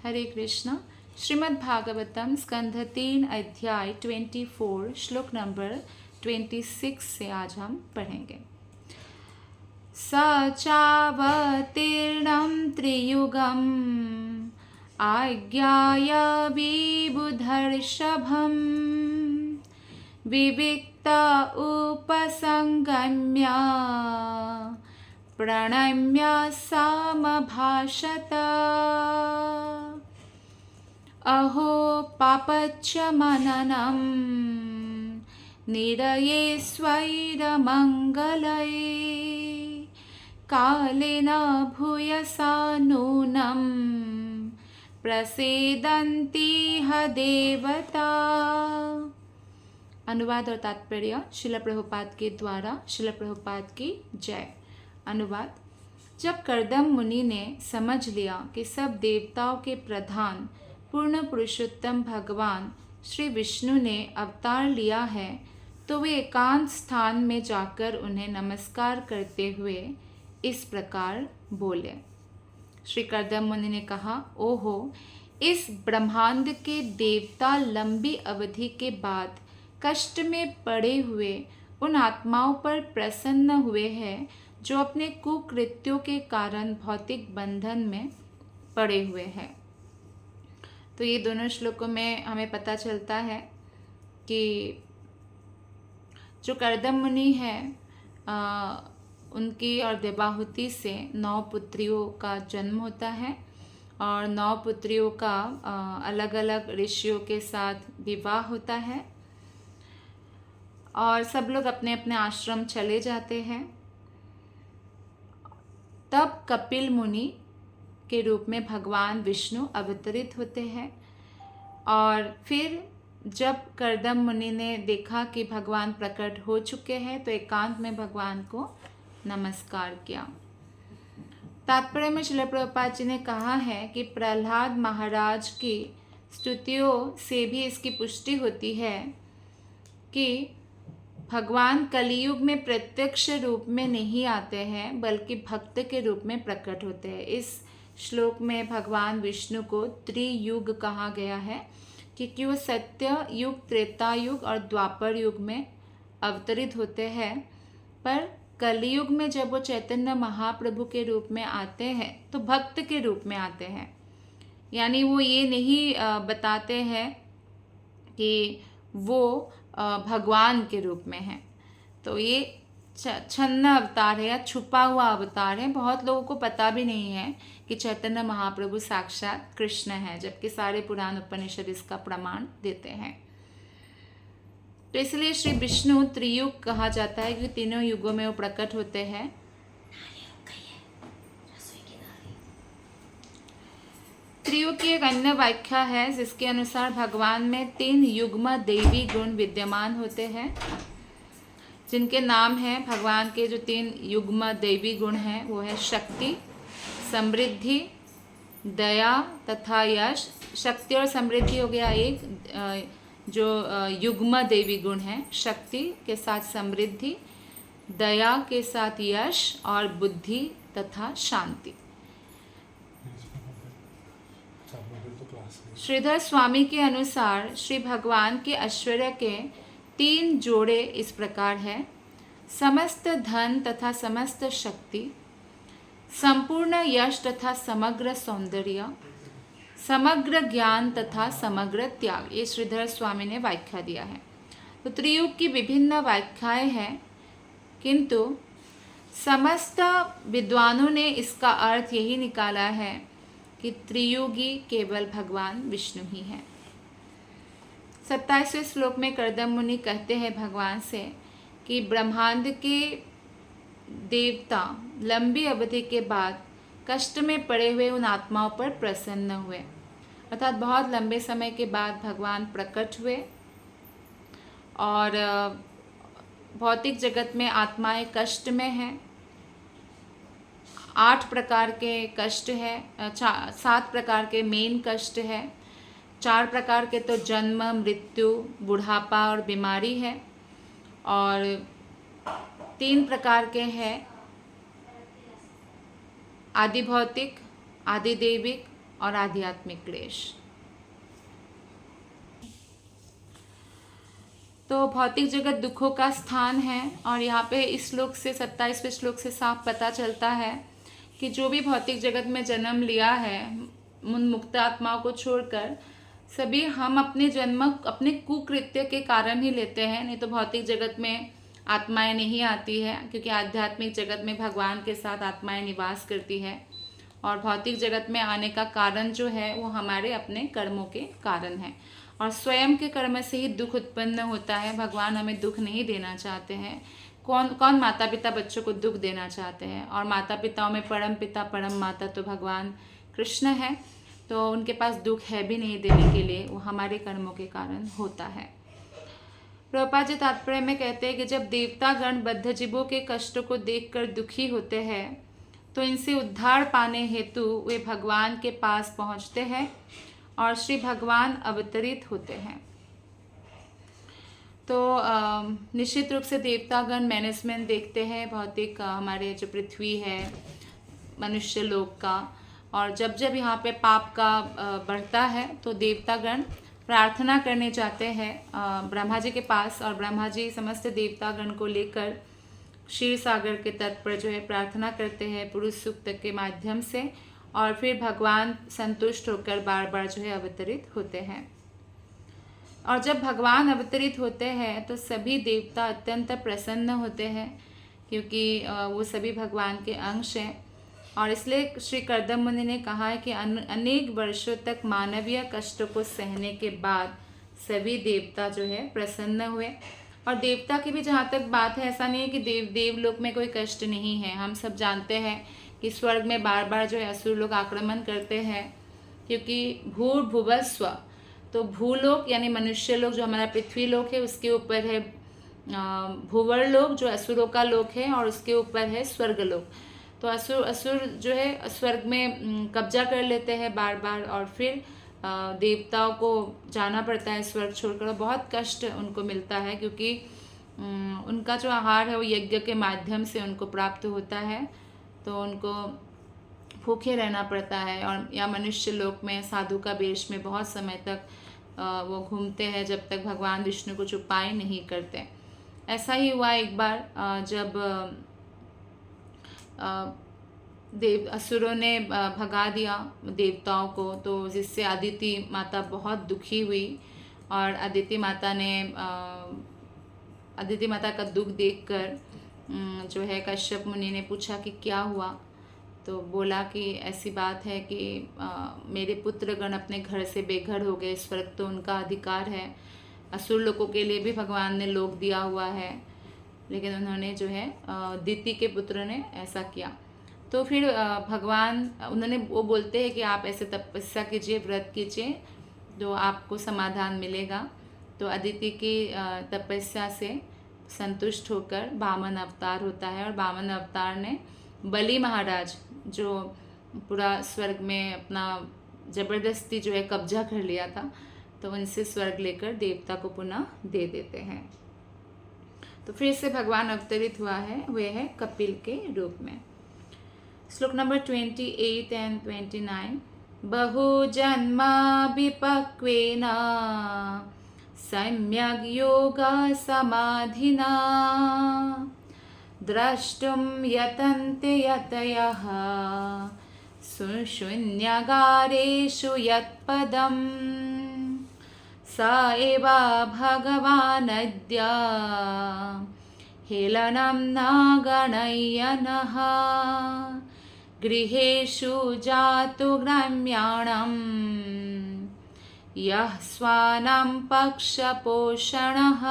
हरे कृष्णा। श्रीमद् भागवतम स्कंध 3 अध्याय 24 श्लोक नंबर 26 से आज हम पढ़ेंगे। स चावतीर्णं त्रियुगम् आज्ञाय विबुधर्षभम् विविक्त उपसंगम्य प्रणम्य समभाषत। अहो पापच्च मननं निरये स्वैरमङ्गलये कालेन भूयसा नूनं प्रसीदन्ति ह देवता। अनुवाद और तात्पर्य शिल प्रभुपाद के द्वारा। शिल प्रभुपाद की जय। अनुवाद। जब कर्दम मुनि ने समझ लिया कि सब देवताओं के प्रधान पूर्ण पुरुषोत्तम भगवान श्री विष्णु ने अवतार लिया है, तो वे एकांत स्थान में जाकर उन्हें नमस्कार करते हुए इस प्रकार बोले। श्री कर्दम मुनि ने कहा, ओहो, इस ब्रह्मांड के देवता लंबी अवधि के बाद कष्ट में पड़े हुए उन आत्माओं पर प्रसन्न हुए हैं जो अपने कुकृत्यों के कारण भौतिक बंधन में पड़े हुए हैं। तो ये दोनों श्लोकों में हमें पता चलता है कि जो कर्दम मुनि है उनकी और देवाहुति से 9 पुत्रियों का जन्म होता है और 9 पुत्रियों का अलग अलग ऋषियों के साथ विवाह होता है और सब लोग अपने अपने आश्रम चले जाते हैं। तब कपिल मुनि के रूप में भगवान विष्णु अवतरित होते हैं और फिर जब कर्दम मुनि ने देखा कि भगवान प्रकट हो चुके हैं तो एकांत में भगवान को नमस्कार किया। तात्पर्य में श्रील प्रभुपाद जी ने कहा है कि प्रहलाद महाराज की स्तुतियों से भी इसकी पुष्टि होती है कि भगवान कलियुग में प्रत्यक्ष रूप में नहीं आते हैं बल्कि भक्त के रूप में प्रकट होते हैं। इस श्लोक में भगवान विष्णु को त्रियुग कहा गया है क्योंकि वो सत्य युग, त्रेता युग और द्वापर युग में अवतरित होते हैं, पर कलियुग में जब वो चैतन्य महाप्रभु के रूप में आते हैं तो भक्त के रूप में आते हैं। यानी वो ये नहीं बताते हैं कि वो भगवान के रूप में है। तो ये छन्न अवतार है या छुपा हुआ अवतार है। बहुत लोगों को पता भी नहीं है कि चैतन्य महाप्रभु साक्षात कृष्ण है, जबकि सारे पुराण उपनिषद इसका प्रमाण देते हैं। तो इसलिए श्री विष्णु त्रियुग कहा जाता है क्योंकि तीनों युगों में वो प्रकट होते हैं। त्रियुग की एक अन्य व्याख्या है जिसके अनुसार भगवान में 3 युग्म दैवी गुण विद्यमान होते हैं, जिनके नाम हैं भगवान के जो 3 युग्म दैवी गुण हैं वो है शक्ति, समृद्धि, दया तथा यश। शक्ति और समृद्धि हो गया एक जो युग्म दैवी गुण है, शक्ति के साथ समृद्धि, दया के साथ यश और बुद्धि तथा शांति। श्रीधर स्वामी के अनुसार श्री भगवान के ऐश्वर्य के 3 जोड़े इस प्रकार है: समस्त धन तथा समस्त शक्ति, संपूर्ण यश तथा समग्र सौंदर्य, समग्र ज्ञान तथा समग्र त्याग। ये श्रीधर स्वामी ने व्याख्या दिया है। तो त्रियुग की विभिन्न व्याख्याएं हैं, किंतु समस्त विद्वानों ने इसका अर्थ यही निकाला है कि त्रियुगी केवल भगवान विष्णु ही हैं। 27वें श्लोक में कर्दम मुनि कहते हैं भगवान से कि ब्रह्मांड के देवता लंबी अवधि के बाद कष्ट में पड़े हुए उन आत्माओं पर प्रसन्न हुए, अर्थात बहुत लंबे समय के बाद भगवान प्रकट हुए और भौतिक जगत में आत्माएं कष्ट में हैं। 8 प्रकार के कष्ट है, 7 प्रकार के मेन कष्ट है। 4 प्रकार के तो जन्म, मृत्यु, बुढ़ापा और बीमारी है और 3 प्रकार के हैं आदि भौतिक, आदि दैविक और आध्यात्मिक क्लेश। तो भौतिक जगत दुखों का स्थान है और यहाँ पे इस श्लोक से 27वें श्लोक से साफ पता चलता है कि जो भी भौतिक जगत में जन्म लिया है उन मुक्त आत्माओं को छोड़कर सभी हम अपने जन्म अपने कुकृत्य के कारण ही लेते हैं, नहीं तो भौतिक जगत में आत्माएं नहीं आती है, क्योंकि आध्यात्मिक जगत में भगवान के साथ आत्माएं निवास करती है और भौतिक जगत में आने का कारण जो है वो हमारे अपने कर्मों के कारण है और स्वयं के कर्म से ही दुख उत्पन्न होता है। भगवान हमें दुख नहीं देना चाहते हैं। कौन कौन माता पिता बच्चों को दुख देना चाहते हैं, और माता पिताओं में परम पिता परम माता तो भगवान कृष्ण है, तो उनके पास दुख है भी नहीं देने के लिए, वो हमारे कर्मों के कारण होता है। प्रभुपाद जी तात्पर्य में कहते हैं कि जब देवता गण बद्ध जीवों के कष्टों को देखकर दुखी होते हैं तो इनसे उद्धार पाने हेतु वे भगवान के पास पहुंचते हैं और श्री भगवान अवतरित होते हैं। तो निश्चित रूप से देवतागण मैनेजमेंट देखते हैं भौतिक हमारे जो पृथ्वी है मनुष्य लोक का, और जब जब यहाँ पे पाप का बढ़ता है तो देवतागण प्रार्थना करने जाते हैं ब्रह्मा जी के पास, और ब्रह्मा जी समस्त देवतागण को लेकर क्षीर सागर के तट पर जो है प्रार्थना करते हैं पुरुष सूक्त के माध्यम से, और फिर भगवान संतुष्ट होकर बार बार जो है अवतरित होते हैं। और जब भगवान अवतरित होते हैं तो सभी देवता अत्यंत प्रसन्न होते हैं, क्योंकि वो सभी भगवान के अंश हैं। और इसलिए श्री कर्दम मुनि ने कहा है कि अनेक वर्षों तक मानवीय कष्टों को सहने के बाद सभी देवता जो है प्रसन्न हुए। और देवता की भी जहाँ तक बात है, ऐसा नहीं है कि देवलोक में कोई कष्ट नहीं है। हम सब जानते हैं कि स्वर्ग में बार बार जो है असुर लोग आक्रमण करते हैं, क्योंकि भूर्भुवस्व, तो भूलोक यानी मनुष्य लोक जो हमारा पृथ्वी लोक है उसके ऊपर है भूवर लोक जो असुरों का लोक है, और उसके ऊपर है स्वर्ग लोक। तो असुर जो है स्वर्ग में कब्जा कर लेते हैं बार बार, और फिर देवताओं को जाना पड़ता है स्वर्ग छोड़कर। बहुत कष्ट उनको मिलता है, क्योंकि उनका जो आहार है वो यज्ञ के माध्यम से उनको प्राप्त होता है, तो उनको भूखे रहना पड़ता है। और या मनुष्य लोक में साधु का वेश में बहुत समय तक वो घूमते हैं जब तक भगवान विष्णु कुछ उपाय नहीं करते। ऐसा ही हुआ एक बार जब असुरों ने भगा दिया देवताओं को, तो जिससे अदिति माता बहुत दुखी हुई, और अदिति माता का दुख देखकर जो है कश्यप मुनि ने पूछा कि क्या हुआ, तो बोला कि ऐसी बात है कि मेरे पुत्रगण अपने घर से बेघर हो गए, स्वर्ग तो उनका अधिकार है, असुर लोगों के लिए भी भगवान ने लोक दिया हुआ है, लेकिन उन्होंने जो है दिति के पुत्र ने ऐसा किया। तो फिर भगवान वो बोलते हैं कि आप ऐसे तपस्या कीजिए, व्रत कीजिए, तो आपको समाधान मिलेगा। तो अदिति की तपस्या से संतुष्ट होकर वामन अवतार होता है, और वामन अवतार ने बलि महाराज जो पूरा स्वर्ग में अपना जबरदस्ती जो है कब्जा कर लिया था, तो उनसे स्वर्ग लेकर देवता को पुनः दे देते हैं। तो फिर से भगवान अवतरित हुए हैं कपिल के रूप में। श्लोक नंबर 28 एंड 29। बहु जन्माभिपक्वेन सम्यग् योगा समाधिना द्रष्टुं यतन्ते यतयः शून्यागारेषु यत्पदम् स एव भगवानद्य हेलनं न गणय्यनः गृहेषु जातु ग्राम्याणां यः स्वानां पक्षपोषणः।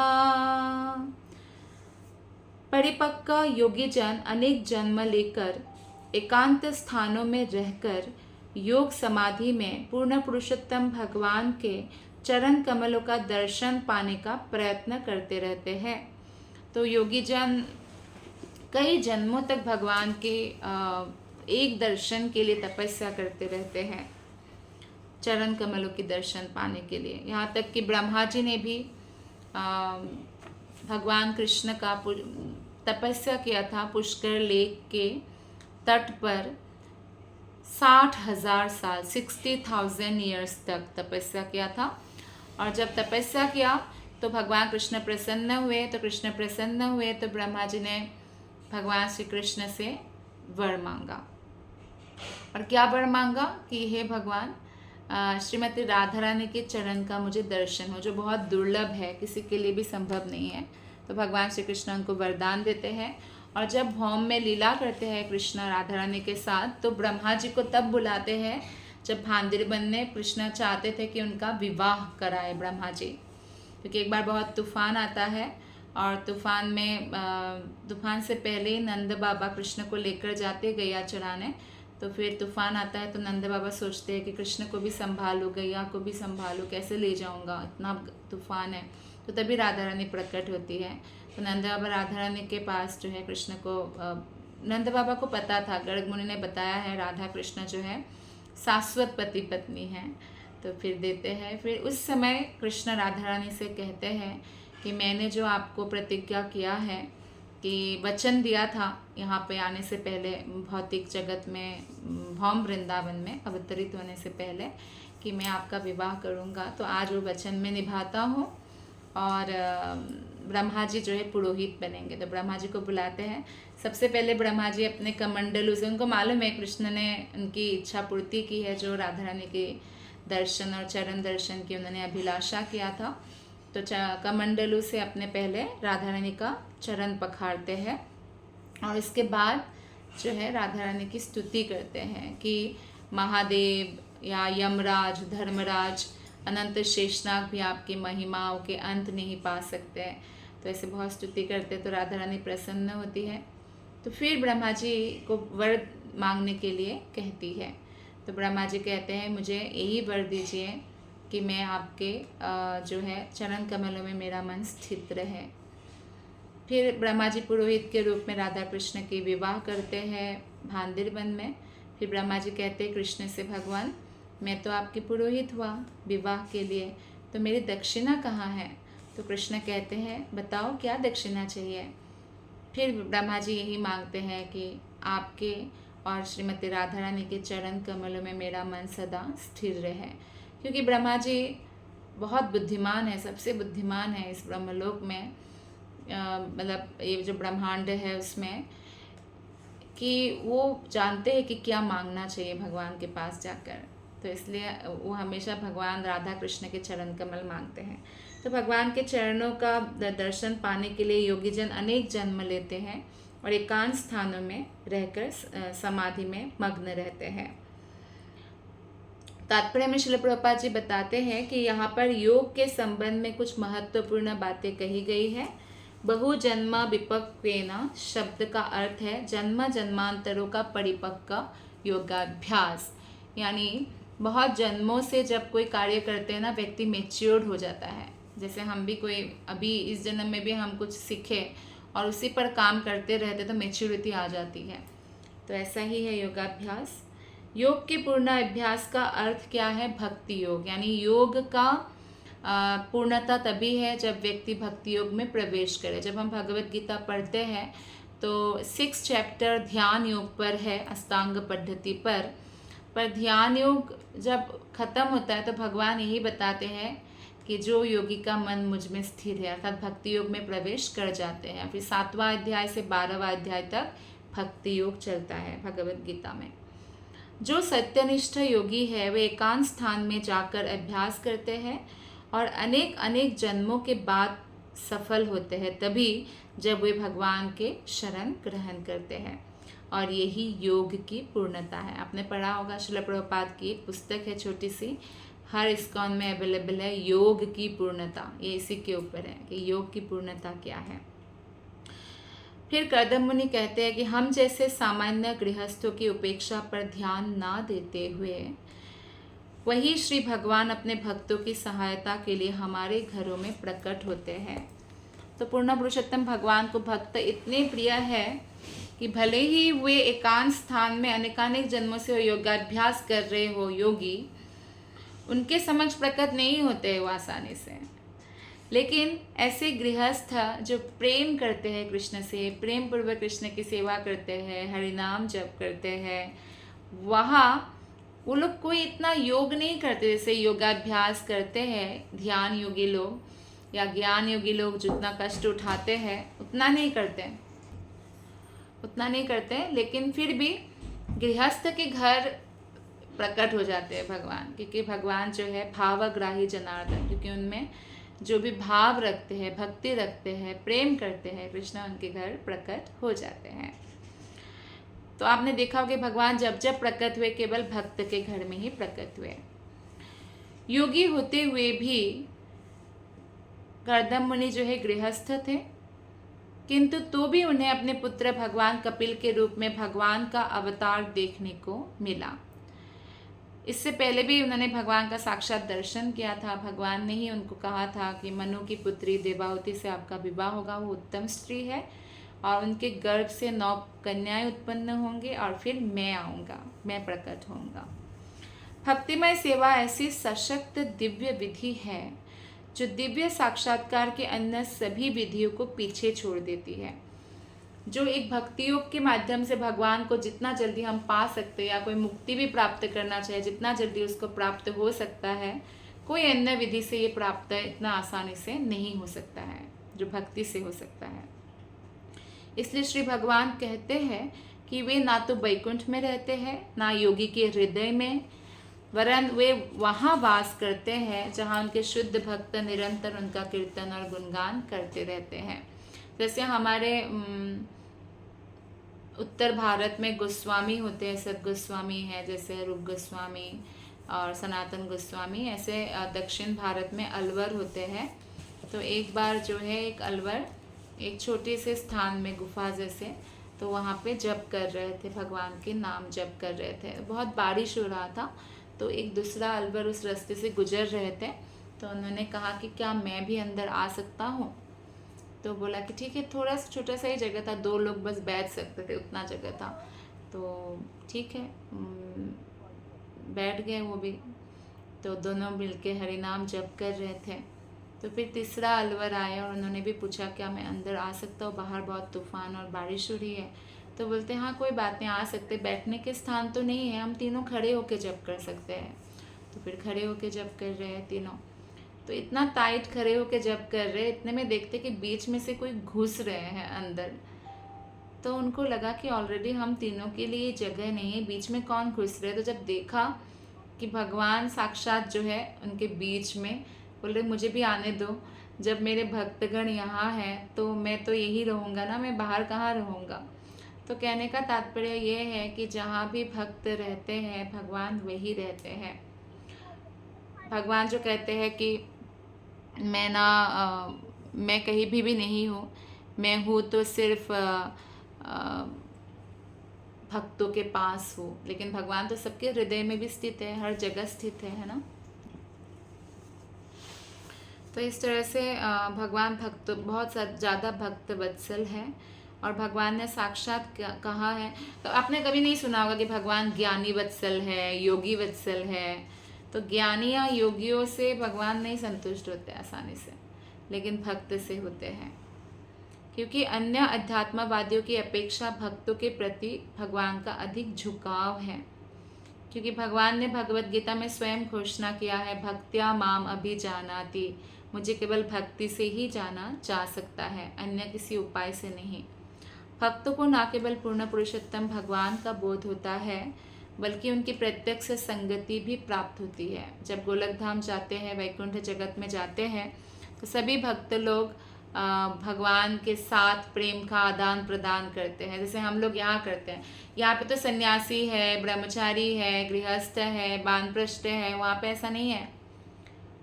परिपक्व योगी जन अनेक जन्म लेकर एकांत स्थानों में रहकर योग समाधि में पूर्ण पुरुषोत्तम भगवान के चरण कमलों का दर्शन पाने का प्रयत्न करते रहते हैं। तो योगी जन कई जन्मों तक भगवान के एक दर्शन के लिए तपस्या करते रहते हैं, चरण कमलों के दर्शन पाने के लिए। यहाँ तक कि ब्रह्मा जी ने भी भगवान कृष्ण का तपस्या किया था पुष्कर लेक के तट पर 60,000 साल 60,000 ईयर्स तक तपस्या किया था। और जब तपस्या किया तो भगवान कृष्ण प्रसन्न हुए। तो कृष्ण प्रसन्न हुए तो ब्रह्मा जी ने भगवान श्री कृष्ण से वर मांगा। और क्या वर मांगा कि हे भगवान, श्रीमती राधा रानी के चरण का मुझे दर्शन हो, जो बहुत दुर्लभ है, किसी के लिए भी संभव नहीं है। तो भगवान श्री कृष्ण उनको वरदान देते हैं। और जब भौम में लीला करते हैं कृष्ण राधा रानी के साथ, तो ब्रह्मा जी को तब बुलाते हैं जब भांडिर वन में कृष्ण चाहते थे कि उनका विवाह कराए ब्रह्मा जी, क्योंकि एक बार बहुत तूफान आता है और तूफान से पहले ही नंद बाबा कृष्ण को लेकर जाते गैया चराने। तो फिर तूफान आता है तो नंद बाबा सोचते हैं कि कृष्ण को भी संभालो, गैया को भी संभालो, कैसे ले जाऊंगा, इतना तूफान है। तो तभी राधा रानी प्रकट होती है। तो नंद बाबा राधा रानी के पास जो है कृष्ण को, नंद बाबा को पता था, गर्ग मुनि ने बताया है, राधा कृष्ण जो है शाश्वत पति पत्नी है। तो फिर देते हैं। फिर उस समय कृष्ण राधा रानी से कहते हैं कि मैंने जो आपको प्रतिज्ञा किया है, कि वचन दिया था यहाँ पे आने से पहले, भौतिक जगत में, भौम वृंदावन में अवतरित होने से पहले, कि मैं आपका विवाह करूँगा। तो आज वो वचन में निभाता हूँ। और ब्रह्मा जी जो है पुरोहित बनेंगे। तो ब्रह्मा जी को बुलाते हैं। सबसे पहले ब्रह्मा जी अपने कमंडलू से, उनको मालूम है कृष्ण ने उनकी इच्छा पूर्ति की है, जो राधा रानी के दर्शन और चरण दर्शन की उन्होंने अभिलाषा किया था। तो कमंडलू से अपने पहले राधा रानी का चरण पखारते हैं और इसके बाद जो है राधा रानी की स्तुति करते हैं कि महादेव या यमराज, धर्मराज, अनंत शेषनाग भी आपकी महिमाओं के अंत नहीं पा सकते हैं। तो ऐसे बहुत स्तुति करते तो राधा रानी प्रसन्न होती है। तो फिर ब्रह्मा जी को वर मांगने के लिए कहती है। तो ब्रह्मा जी कहते हैं मुझे यही वर दीजिए कि मैं आपके जो है चरण कमलों में मेरा मन स्थित रहे। फिर ब्रह्मा जी पुरोहित के रूप में राधा कृष्ण की विवाह करते हैं भांडिर वन में। फिर ब्रह्मा जी कहते हैं कृष्ण से, भगवान मैं तो आपकी पुरोहित हुआ विवाह के लिए, तो मेरी दक्षिणा कहाँ है? तो कृष्ण कहते हैं बताओ क्या दक्षिणा चाहिए। फिर ब्रह्मा जी यही मांगते हैं कि आपके और श्रीमती राधा रानी के चरण कमलों में मेरा मन सदा स्थिर रहे, क्योंकि ब्रह्मा जी बहुत बुद्धिमान है, सबसे बुद्धिमान है इस ब्रह्मलोक में, मतलब ये जो ब्रह्मांड है उसमें, कि वो जानते हैं कि क्या मांगना चाहिए भगवान के पास जाकर। तो इसलिए वो हमेशा भगवान राधा कृष्ण के चरण कमल मांगते हैं। तो भगवान के चरणों का दर्शन पाने के लिए योगी जन अनेक जन्म लेते हैं और एकांत स्थानों में रहकर समाधि में मग्न रहते हैं। तात्पर्य में श्रील प्रभुपाद जी बताते हैं कि यहाँ पर योग के संबंध में कुछ महत्वपूर्ण बातें कही गई है। बहु जन्म विपक्वेन शब्द का अर्थ है जन्म जन्मांतरों का परिपक्व योगाभ्यास, यानी बहुत जन्मों से जब कोई कार्य करते हैं ना, व्यक्ति मेच्योर्ड हो जाता है। जैसे हम भी कोई अभी इस जन्म में भी हम कुछ सीखे और उसी पर काम करते रहते तो मेच्योरिटी आ जाती है। तो ऐसा ही है योगाभ्यास। योग के पूर्ण अभ्यास का अर्थ क्या है? भक्ति योग, यानी योग का पूर्णता तभी है जब व्यक्ति भक्ति योग में प्रवेश करे। जब हम भगवत गीता पढ़ते हैं तो 6 चैप्टर ध्यान योग पर है, अष्टांग पद्धति पर ध्यान योग जब खत्म होता है तो भगवान यही बताते हैं कि जो योगी का मन मुझ में स्थिर है, अर्थात भक्ति योग में प्रवेश कर जाते हैं। फिर 7वां अध्याय से 12वां अध्याय तक भक्ति योग चलता है भगवत गीता में। जो सत्यनिष्ठ योगी है वे एकांत स्थान में जाकर अभ्यास करते हैं और अनेक अनेक जन्मों के बाद सफल होते हैं, तभी जब वे भगवान के शरण ग्रहण करते हैं। और यही योग की पूर्णता है। आपने पढ़ा होगा, श्रील प्रभुपाद की एक पुस्तक है छोटी सी, हर इस्कॉन में अवेलेबल है, योग की पूर्णता। ये इसी के ऊपर है कि योग की पूर्णता क्या है। फिर कर्दम मुनि कहते हैं कि हम जैसे सामान्य गृहस्थों की उपेक्षा पर ध्यान ना देते हुए वही श्री भगवान अपने भक्तों की सहायता के लिए हमारे घरों में प्रकट होते हैं। तो पूर्ण पुरुषोत्तम भगवान को भक्त इतने प्रिय है कि भले ही वे एकांत स्थान में अनेकानेक जन्मों से योगाभ्यास कर रहे हो योगी, उनके समक्ष प्रकट नहीं होते वो आसानी से। लेकिन ऐसे गृहस्थ जो प्रेम करते हैं कृष्ण से, प्रेम पूर्वक कृष्ण की सेवा करते हैं, हरिनाम जप करते हैं, वहाँ वो लोग कोई इतना योग नहीं करते जैसे योगाभ्यास करते हैं ध्यान योगी लोग या ज्ञान योगी लोग जितना कष्ट उठाते हैं उतना नहीं करते, लेकिन फिर भी गृहस्थ के घर प्रकट हो जाते हैं भगवान, क्योंकि भगवान जो है भावग्राही जनार्दन, क्योंकि उनमें जो भी भाव रखते हैं, भक्ति रखते हैं, प्रेम करते हैं, कृष्ण उनके घर प्रकट हो जाते हैं। तो आपने देखा होगा भगवान जब जब प्रकट हुए केवल भक्त के घर में ही प्रकट हुए। योगी होते हुए भी कर्दम मुनि जो है गृहस्थ थे, किंतु तो भी उन्हें अपने पुत्र भगवान कपिल के रूप में भगवान का अवतार देखने को मिला। इससे पहले भी उन्होंने भगवान का साक्षात दर्शन किया था। भगवान ने ही उनको कहा था कि मनु की पुत्री देवावती से आपका विवाह होगा, वो उत्तम स्त्री है और उनके गर्भ से 9 कन्याएं उत्पन्न होंगी और फिर मैं आऊँगा, मैं प्रकट होऊंगा। भक्तिमय सेवा ऐसी सशक्त दिव्य विधि है जो दिव्य साक्षात्कार के अन्य सभी विधियों को पीछे छोड़ देती है। जो एक भक्ति योग के माध्यम से भगवान को जितना जल्दी हम पा सकते हैं या कोई मुक्ति भी प्राप्त करना चाहे जितना जल्दी उसको प्राप्त हो सकता है, कोई अन्य विधि से ये प्राप्त इतना आसानी से नहीं हो सकता है जो भक्ति से हो सकता है। इसलिए श्री भगवान कहते हैं कि वे ना तो वैकुंठ में रहते हैं ना योगी के हृदय में, वरन वे वहाँ वास करते हैं जहाँ उनके शुद्ध भक्त निरंतर उनका कीर्तन और गुणगान करते रहते हैं। जैसे हमारे उत्तर भारत में गोस्वामी होते हैं, सत गोस्वामी है, जैसे रूप गोस्वामी और सनातन गोस्वामी, ऐसे दक्षिण भारत में अलवर होते हैं। तो एक बार जो है एक अलवर एक छोटे से स्थान में गुफा जैसे, तो वहाँ पे जप कर रहे थे, भगवान के नाम जप कर रहे थे। बहुत बारिश हो रहा था, तो एक दूसरा अलवर उस रास्ते से गुजर रहे थे, तो उन्होंने कहा कि क्या मैं भी अंदर आ सकता हूँ। तो बोला कि ठीक है, थोड़ा सा छोटा सा ही जगह था, 2 लोग बस बैठ सकते थे, उतना जगह था। तो ठीक है, बैठ गए वो भी। तो दोनों मिलके हरि नाम जप कर रहे थे। तो फिर तीसरा अलवर आया और उन्होंने भी पूछा क्या मैं अंदर आ सकता हूँ, बाहर बहुत तूफान और बारिश हो रही है। तो बोलते हाँ कोई बात नहीं, आ सकते, बैठने के स्थान तो नहीं है, हम तीनों खड़े होके जप कर सकते हैं। तो फिर खड़े होके जप कर रहे हैं तीनों। तो इतना टाइट खड़े होके जप कर रहे, इतने में देखते कि बीच में से कोई घुस रहे हैं अंदर। तो उनको लगा कि ऑलरेडी हम तीनों के लिए जगह नहीं है, बीच में कौन घुस रहे। तो जब देखा कि भगवान साक्षात जो है उनके बीच में, बोल रहे मुझे भी आने दो, जब मेरे भक्तगण यहाँ हैं तो मैं तो यही रहूँगा ना, मैं बाहर कहाँ रहूँगा। तो कहने का तात्पर्य ये है कि जहाँ भी भक्त रहते हैं भगवान वही रहते हैं। भगवान जो कहते हैं कि मैं कहीं भी नहीं हूँ, मैं हूँ तो सिर्फ भक्तों के पास हूँ, लेकिन भगवान तो सबके हृदय में भी स्थित है, हर जगह स्थित है ना। तो इस तरह से भगवान भक्त बहुत ज़्यादा भक्त वत्सल है और भगवान ने साक्षात कहा है। तो आपने कभी नहीं सुना होगा कि भगवान ज्ञानी वत्सल है, योगी वत्सल है। तो ज्ञानी या योगियों से भगवान नहीं संतुष्ट होते आसानी से, लेकिन भक्त से होते हैं, क्योंकि अन्य अध्यात्मवादियों की अपेक्षा भक्तों के प्रति भगवान का अधिक झुकाव है। क्योंकि भगवान ने भगवत गीता में स्वयं घोषणा किया है, भक्त्या माम अभिजानाति, मुझे केवल भक्ति से ही जाना जा सकता है, अन्य किसी उपाय से नहीं। भक्तों को न केवल पूर्ण पुरुषोत्तम भगवान का बोध होता है, बल्कि उनकी प्रत्यक्ष संगति भी प्राप्त होती है। जब गोलक धाम जाते हैं, वैकुंठ जगत में जाते हैं, तो सभी भक्त लोग भगवान के साथ प्रेम का आदान प्रदान करते हैं, जैसे हम लोग यहाँ करते हैं। यहाँ पे तो सन्यासी है, ब्रह्मचारी है, गृहस्थ है, वानप्रस्थ है, वहाँ पे ऐसा नहीं है।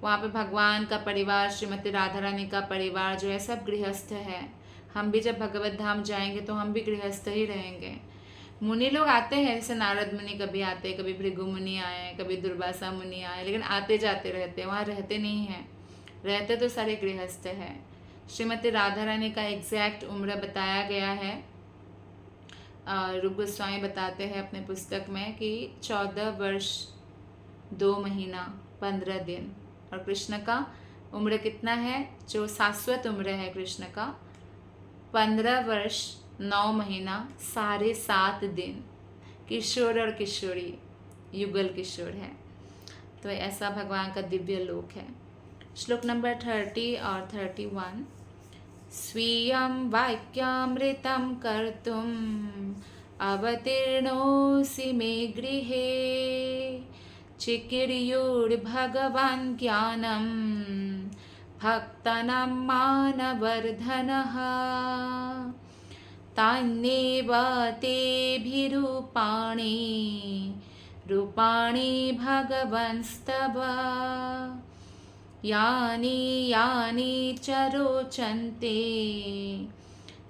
वहाँ पे भगवान का परिवार, श्रीमती राधा रानी का परिवार जो है सब गृहस्थ है। हम भी जब भगवत धाम जाएंगे तो हम भी गृहस्थ ही रहेंगे। मुनि लोग आते हैं, जैसे नारद मुनि कभी आते हैं, कभी भृगु मुनि आए, कभी दुर्वासा मुनि आए, लेकिन आते जाते रहते हैं, वहाँ रहते नहीं हैं। रहते तो सारे गृहस्थ हैं। श्रीमती राधा रानी का एग्जैक्ट उम्र बताया गया है, रूप गोस्वामी बताते हैं अपने पुस्तक में कि 14 वर्ष 2 महीना 15 दिन। और कृष्ण का उम्र कितना है, जो शाश्वत उम्र है कृष्ण का, 15 वर्ष 9 महीना 7.5 दिन। किशोर और किशोरी युगल किशोर है। तो ऐसा भगवान का दिव्य लोक है। श्लोक नंबर 30 और 31। स्वीयं वाक्यामृतं कर्तुम् अवतीर्णोऽसि मे गृहे चिकीर्युर्भगवान् ज्ञानं भक्तानां मानवर्धनः तान्येव तेभिरूपाणि रूपाणि भगवंस्तव यानि यानि च रोचन्ते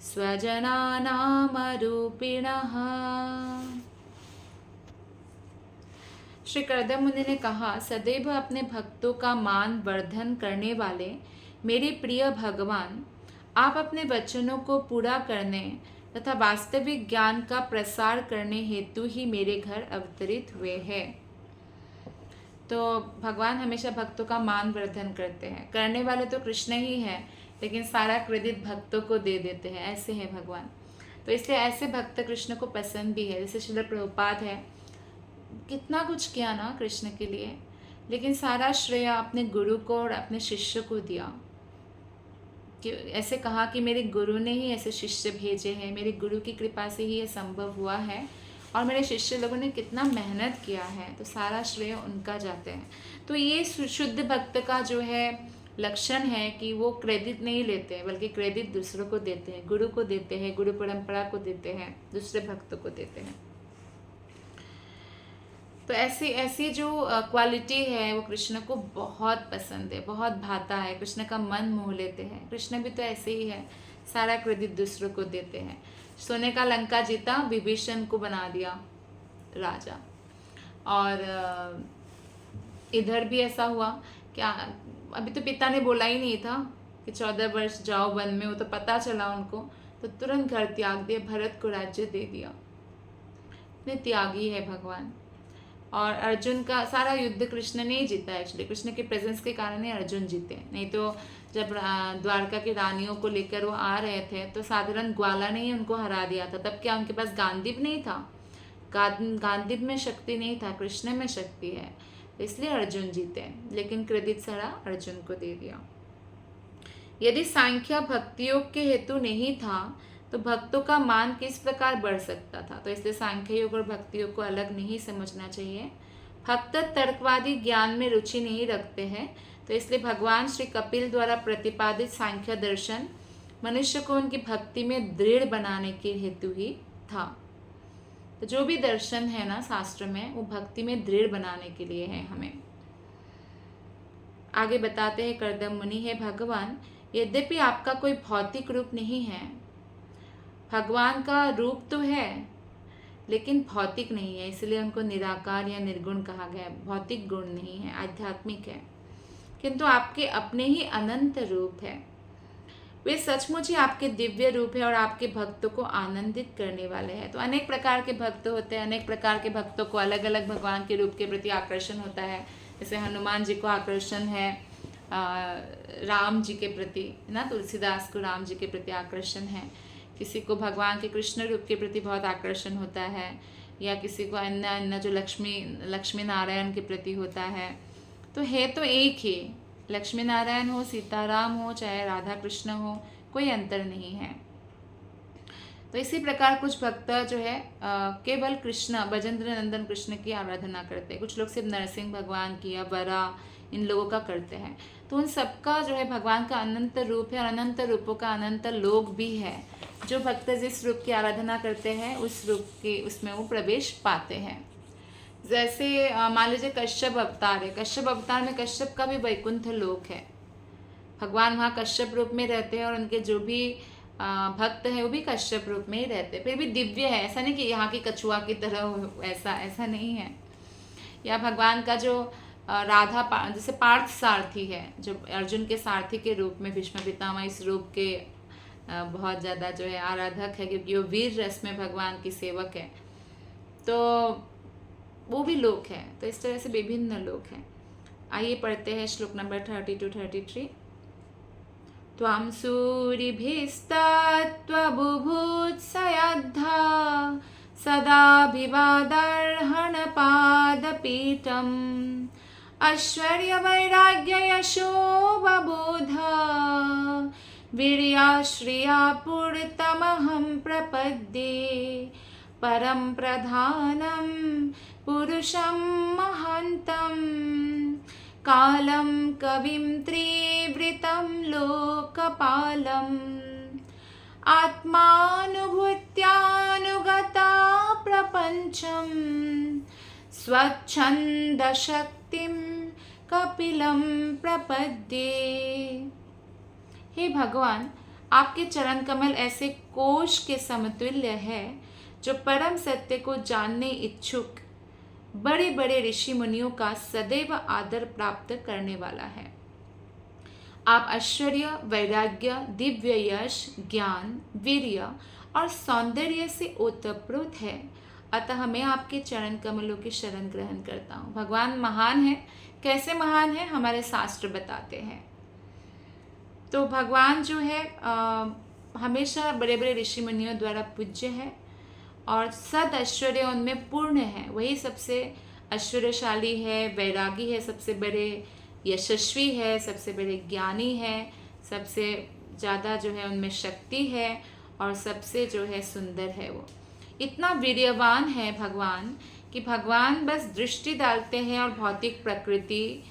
स्वजनानामरूपिणः। श्री कर्दम मुनि ने कहा, सदैव अपने भक्तों का मान वर्धन करने वाले मेरे प्रिय भगवान, आप अपने वचनों को पूरा करने तथा वास्तविक ज्ञान का प्रसार करने हेतु ही मेरे घर अवतरित हुए हैं। तो भगवान हमेशा भक्तों का मान वर्धन करते हैं। करने वाले तो कृष्ण ही हैं, लेकिन सारा क्रेडिट भक्तों को दे देते हैं, ऐसे हैं भगवान। तो इसलिए ऐसे भक्त कृष्ण को पसंद भी है। जैसे श्रील प्रभुपाद है, कितना कुछ किया ना कृष्ण के लिए, लेकिन सारा श्रेय अपने गुरु को और अपने शिष्य को दिया। कि ऐसे कहा कि मेरे गुरु ने ही ऐसे शिष्य भेजे हैं, मेरे गुरु की कृपा से ही ये संभव हुआ है, और मेरे शिष्य लोगों ने कितना मेहनत किया है, तो सारा श्रेय उनका जाते हैं। तो ये शुद्ध भक्त का जो है लक्षण है कि वो क्रेडिट नहीं लेते हैं, बल्कि क्रेडिट दूसरों को देते हैं, गुरु को देते हैं, गुरु परंपरा को देते हैं, दूसरे भक्तों को देते हैं। तो ऐसी जो क्वालिटी है वो कृष्ण को बहुत पसंद है, बहुत भाता है, कृष्ण का मन मोह लेते हैं। कृष्ण भी तो ऐसे ही है, सारा क्रेडिट दूसरों को देते हैं। सोने का लंका जीता, विभीषण को बना दिया राजा। और इधर भी ऐसा हुआ क्या, अभी तो पिता ने बोला ही नहीं था कि 14 वर्ष जाओ वन में, वो तो पता चला उनको, तो तुरंत घर त्याग दिया, भरत को राज्य दे दिया। इतने त्यागी है भगवान। और अर्जुन का सारा युद्ध कृष्ण ने ही जीता। एक्चुअली कृष्ण के प्रेजेंस के कारण ही अर्जुन जीते, नहीं तो जब द्वारका की रानियों को लेकर वो आ रहे थे तो साधारण ग्वाला ने ही उनको हरा दिया था। तब क्या उनके पास गांडीव नहीं था? गांडीव में शक्ति नहीं था, कृष्ण में शक्ति है, इसलिए अर्जुन जीते। लेकिन क्रेडिट सारा अर्जुन को दे दिया। यदि सांख्य भक्ति योग के हेतु नहीं था तो भक्तों का मान किस प्रकार बढ़ सकता था? तो इसलिए सांख्य योग और भक्ति योग को अलग नहीं समझना चाहिए। भक्त तर्कवादी ज्ञान में रुचि नहीं रखते हैं, तो इसलिए भगवान श्री कपिल द्वारा प्रतिपादित सांख्य दर्शन मनुष्य को उनकी भक्ति में दृढ़ बनाने के हेतु ही था। तो जो भी दर्शन है ना शास्त्र में, वो भक्ति में दृढ़ बनाने के लिए है हमें। आगे बताते हैं कर्दम मुनि, है भगवान, यद्यपि आपका कोई भौतिक रूप नहीं है, भगवान का रूप तो है लेकिन भौतिक नहीं है, इसलिए उनको निराकार या निर्गुण कहा गया है। भौतिक गुण नहीं है, आध्यात्मिक है, किंतु आपके अपने ही अनंत रूप है। वे सचमुच ही आपके दिव्य रूप है और आपके भक्तों को आनंदित करने वाले हैं। तो अनेक प्रकार के भक्त होते हैं, अनेक प्रकार के भक्तों को अलग अलग भगवान के रूप के प्रति आकर्षण होता है। जैसे हनुमान जी को आकर्षण है राम जी के प्रति, ना, तुलसीदास को राम जी के प्रति आकर्षण है। किसी को भगवान के कृष्ण रूप के प्रति बहुत आकर्षण होता है, या किसी को अन्य अन्य जो लक्ष्मी नारायण के प्रति होता है। तो है तो एक ही, लक्ष्मी नारायण हो, सीताराम हो, चाहे राधा कृष्ण हो, कोई अंतर नहीं है। तो इसी प्रकार कुछ भक्त जो है केवल कृष्ण, बजेंद्र नंदन कृष्ण की आराधना करते हैं। कुछ लोग सिर्फ नरसिंह भगवान की या बरा, इन लोगों का करते हैं। तो उन सबका जो है भगवान का अनंत रूप है, और अनंत रूपों का अनंत लोक भी है। जो भक्त जिस रूप की आराधना करते हैं उस रूप के उसमें वो प्रवेश पाते हैं। जैसे मान लीजिए कश्यप अवतार है, कश्यप अवतार में कश्यप का भी वैकुंठ लोक है। भगवान वहाँ कश्यप रूप में रहते हैं, और उनके जो भी भक्त है वो भी कश्यप रूप में ही रहते हैं, फिर भी दिव्य है। ऐसा नहीं कि यहाँ की कछुआ की तरह, ऐसा नहीं है। या भगवान का जो राधा जैसे पार्थ सारथी है, जो अर्जुन के सारथी के रूप में भीष्म पितामह इस रूप के बहुत ज़्यादा जो है आराधक है, क्योंकि वो वीर रस में भगवान की सेवक है। तो वो भी लोक है। तो इस तरह से विभिन्न लोक हैं। आइए पढ़ते हैं श्लोक नंबर 30-33। त्वां सूरिभिस्तात्वबुभूत्सयद्धा सदाभिवादर्हणपादपीठम् ऐश्वर्यवैराग्ययशोबोध वीर्याश्रियापूर्तमहं प्रपद्ये परं प्रधानं पुरुषं महान्तं कालं कविं त्रिवृतं लोकपालम् आत्मानुभूत्यानुगता प्रपञ्चं स्वच्छन्दशक्तिं कपिलं प्रपद्ये। हे भगवान, आपके चरण कमल ऐसे कोश के समतुल्य है जो परम सत्य को जानने इच्छुक बड़े बड़े ऋषि मुनियों का सदैव आदर प्राप्त करने वाला है। आप ऐश्वर्य, वैराग्य, दिव्य यश, ज्ञान, वीर्य और सौंदर्य से ओतप्रोत है, अतः मैं आपके चरण कमलों की शरण ग्रहण करता हूँ। भगवान महान है। कैसे महान है? हमारे शास्त्र बताते हैं। तो भगवान जो है हमेशा बड़े बड़े ऋषि मुनियों द्वारा पूज्य है और सद ऐश्वर्य उनमें पूर्ण है। वही सबसे ऐश्वर्यशाली है, वैरागी है, सबसे बड़े यशस्वी है, सबसे बड़े ज्ञानी है, सबसे ज़्यादा जो है उनमें शक्ति है और सबसे जो है सुंदर है। वो इतना वीर्यवान है भगवान कि भगवान बस दृष्टि डालते हैं और भौतिक प्रकृति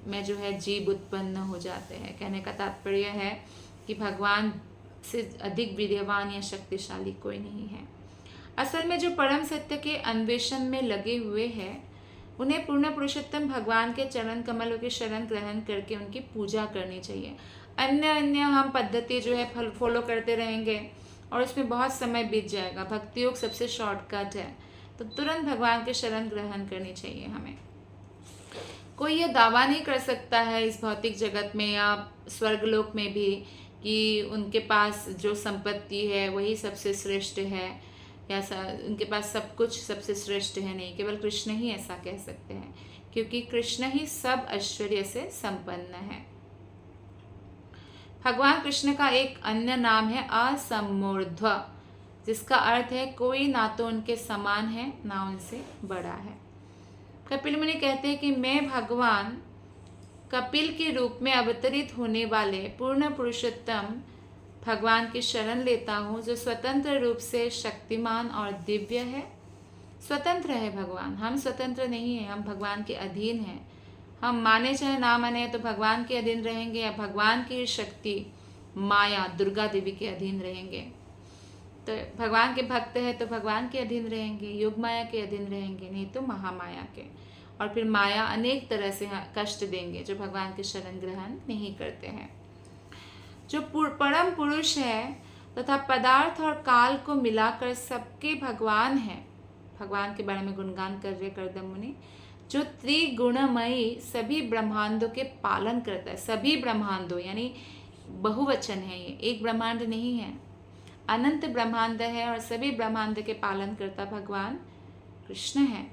में जो है जीव उत्पन्न हो जाते हैं। कहने का तात्पर्य है कि भगवान से अधिक वीर्यवान या शक्तिशाली कोई नहीं है। असल में जो परम सत्य के अन्वेषण में लगे हुए हैं उन्हें पूर्ण पुरुषोत्तम भगवान के चरण कमलों की शरण ग्रहण करके उनकी पूजा करनी चाहिए। अन्य हम पद्धति जो है फॉलो करते रहेंगे और उसमें बहुत समय बीत जाएगा। भक्ति योग सबसे शॉर्टकट है, तो तुरंत भगवान के शरण ग्रहण करनी चाहिए हमें। कोई ये दावा नहीं कर सकता है इस भौतिक जगत में या स्वर्गलोक में भी कि उनके पास जो संपत्ति है वही सबसे श्रेष्ठ है या उनके पास सब कुछ सबसे श्रेष्ठ है। नहीं, केवल कृष्ण ही ऐसा कह सकते हैं, क्योंकि कृष्ण ही सब ऐश्वर्य से संपन्न है। भगवान कृष्ण का एक अन्य नाम है असमूर्ध्व, जिसका अर्थ है कोई ना तो उनके समान है ना उनसे बड़ा है। कपिल मुनि कहते हैं कि मैं भगवान कपिल के रूप में अवतरित होने वाले पूर्ण पुरुषोत्तम भगवान की शरण लेता हूँ, जो स्वतंत्र रूप से शक्तिमान और दिव्य है। स्वतंत्र है भगवान, हम स्वतंत्र नहीं हैं, हम भगवान के अधीन हैं। हम माने चाहे ना माने तो भगवान के अधीन रहेंगे या भगवान की शक्ति माया दुर्गा देवी के अधीन रहेंगे। तो भगवान के भक्त है तो भगवान के अधीन रहेंगे, योग माया के अधीन रहेंगे, नहीं तो महामाया के। और फिर माया अनेक तरह से कष्ट देंगे जो भगवान के शरण ग्रहण नहीं करते हैं। जो परम पुरुष है तथा पदार्थ और काल को मिलाकर सबके भगवान है, भगवान के बारे में गुणगान कर रहे कर्दम मुनि, जो त्रिगुणमयी सभी ब्रह्मांडों के पालन करता है। सभी ब्रह्मांडों यानी बहुवचन है, ये एक ब्रह्मांड नहीं है, अनंत ब्रह्मांड है और सभी ब्रह्मांड के पालन करता भगवान कृष्ण है।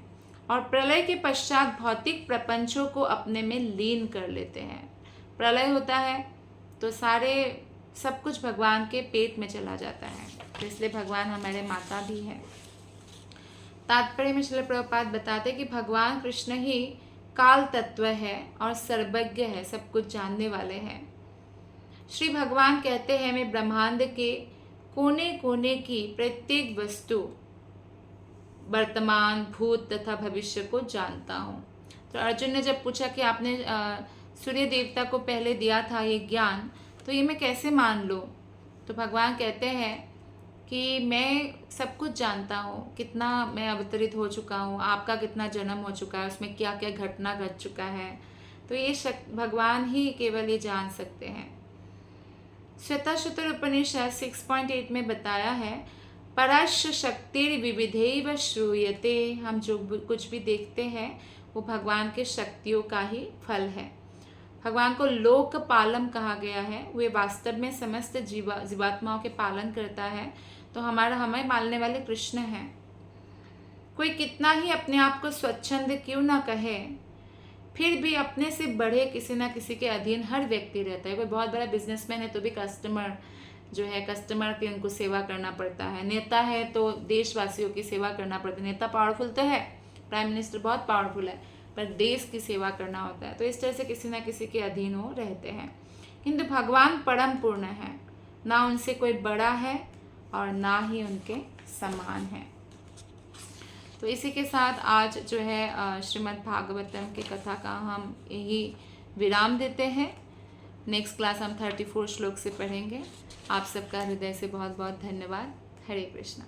और प्रलय के पश्चात भौतिक प्रपंचों को अपने में लीन कर लेते हैं। प्रलय होता है तो सारे सब कुछ भगवान के पेट में चला जाता है, तो इसलिए भगवान हमारे माता भी है। तात्पर्य में श्रील प्रभुपाद बताते कि भगवान कृष्ण ही काल तत्व है और सर्वज्ञ है, सब कुछ जानने वाले हैं। श्री भगवान कहते हैं मैं ब्रह्मांड के कोने कोने की प्रत्येक वस्तु वर्तमान, भूत तथा भविष्य को जानता हूँ। तो अर्जुन ने जब पूछा कि आपने सूर्य देवता को पहले दिया था ये ज्ञान, तो ये मैं कैसे मान लूँ? तो भगवान कहते हैं कि मैं सब कुछ जानता हूँ, कितना मैं अवतरित हो चुका हूँ, आपका कितना जन्म हो चुका है, उसमें क्या क्या घटना घट चुका है, तो ये भगवान ही केवल ये जान सकते हैं। श्वेताश्वतर उपनिषद 6.8 में बताया है परस्य शक्तिर विविधैव श्रूयते। हम जो कुछ भी देखते हैं वो भगवान के शक्तियों का ही फल है। भगवान को लोक पालम कहा गया है, वे वास्तव में समस्त जीवात्माओं के पालन करता है। तो हमें पालने वाले कृष्ण हैं। कोई कितना ही अपने आप को स्वच्छंद क्यों ना कहे, फिर भी अपने से बढ़े किसी ना किसी के अधीन हर व्यक्ति रहता है। कोई बहुत बड़ा बिजनेसमैन है तो भी कस्टमर जो है कस्टमर की उनको सेवा करना पड़ता है, नेता है तो देशवासियों की सेवा करना पड़ता है। नेता पावरफुल तो है, प्राइम मिनिस्टर बहुत पावरफुल है, पर देश की सेवा करना होता है, तो इस तरह से किसी ना किसी के अधीन हो रहते हैं। किंतु भगवान परम पूर्ण है, ना उनसे कोई बड़ा है और ना ही उनके समान है। तो इसी के साथ आज जो है श्रीमद् भागवतम की कथा का हम यही विराम देते हैं। नेक्स्ट क्लास हम 34 श्लोक से पढ़ेंगे। आप सबका हृदय से बहुत बहुत धन्यवाद। हरे कृष्णा।